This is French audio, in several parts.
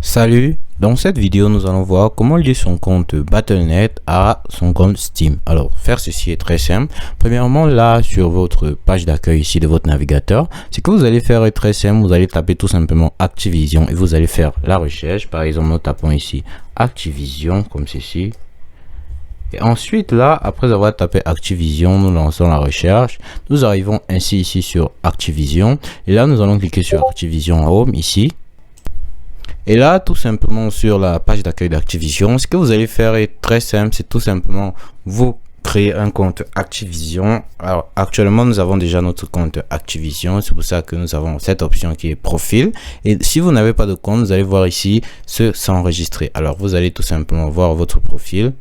Salut, dans cette vidéo nous allons voir comment lier son compte Battle.net à son compte Steam. Alors faire ceci est très simple. Premièrement, là sur votre page d'accueil ici de votre navigateur, ce que vous allez faire est très simple. Vous allez taper tout simplement Activision et vous allez faire la recherche. Par exemple, nous tapons ici Activision comme ceci. Et ensuite là, après avoir tapé Activision, nous lançons la recherche. Nous arrivons ainsi ici sur Activision et là nous allons cliquer sur Activision Home ici. Et là, tout simplement sur la page d'accueil d'Activision, ce que vous allez faire est très simple, c'est tout simplement vous créer un compte Activision. Alors actuellement, nous avons déjà notre compte Activision, c'est pour ça que nous avons cette option qui est profil. Et si vous n'avez pas de compte, vous allez voir ici ce s'enregistrer. Alors vous allez tout simplement voir votre profil.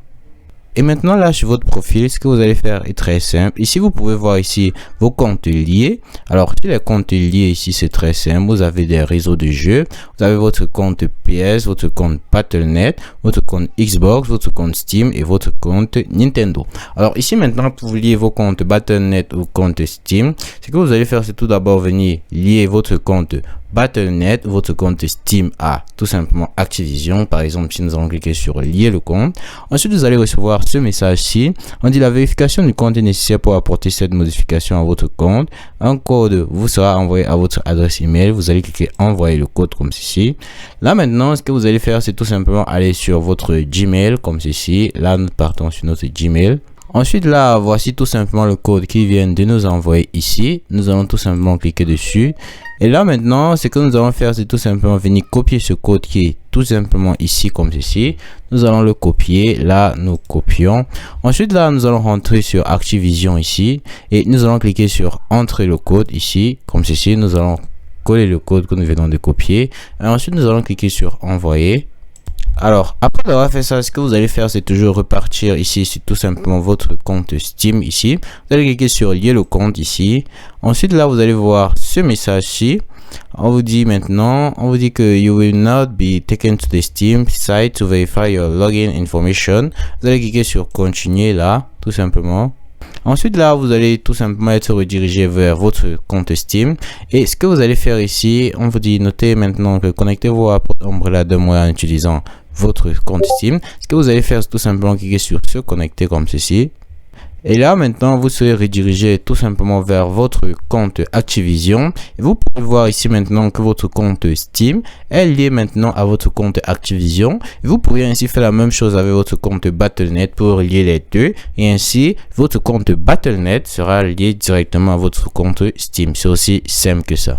Et maintenant là sur votre profil, ce que vous allez faire est très simple. Ici vous pouvez voir ici vos comptes liés. Alors si les comptes liés ici c'est très simple. Vous avez des réseaux de jeux. Vous avez votre compte PS, votre compte Battle.net, votre compte Xbox, votre compte Steam et votre compte Nintendo. Alors ici maintenant pour lier vos comptes Battle.net ou compte Steam, ce que vous allez faire c'est tout d'abord venir lier votre compte Battle.net, votre compte Steam à tout simplement Activision. Par exemple, si nous allons cliquer sur lier le compte, ensuite vous allez recevoir ce message-ci. On dit la vérification du compte est nécessaire pour apporter cette modification à votre compte. Un code vous sera envoyé à votre adresse email. Vous allez cliquer envoyer le code comme ceci. Là maintenant, ce que vous allez faire, c'est tout simplement aller sur votre Gmail comme ceci. Là, nous partons sur notre Gmail. Ensuite là, voici tout simplement le code qui vient de nous envoyer ici. Nous allons tout simplement cliquer dessus. Et là maintenant, ce que nous allons faire, c'est tout simplement venir copier ce code qui est tout simplement ici comme ceci. Nous allons le copier. Là, nous copions. Ensuite là, nous allons rentrer sur Activision ici. Et nous allons cliquer sur entrer le code ici comme ceci. Nous allons coller le code que nous venons de copier. Et ensuite, nous allons cliquer sur envoyer. Alors, après avoir fait ça, ce que vous allez faire, c'est toujours repartir ici sur tout simplement votre compte Steam ici. Vous allez cliquer sur lier le compte ici. Ensuite, là, vous allez voir ce message-ci. On vous dit maintenant, on vous dit que you will not be taken to the Steam site to verify your login information. Vous allez cliquer sur continuer là, tout simplement. Ensuite là, vous allez tout simplement être redirigé vers votre compte Steam. Et ce que vous allez faire ici, on vous dit notez maintenant que connectez-vous à Umbrella de moi en utilisant votre compte Steam. Ce que vous allez faire, c'est tout simplement cliquer sur se connecter comme ceci. Et là maintenant vous serez redirigé tout simplement vers votre compte Activision et vous pouvez voir ici maintenant que votre compte Steam est lié maintenant à votre compte Activision et vous pourriez ainsi faire la même chose avec votre compte Battle.net pour lier les deux et ainsi votre compte Battle.net sera lié directement à votre compte Steam. C'est aussi simple que ça.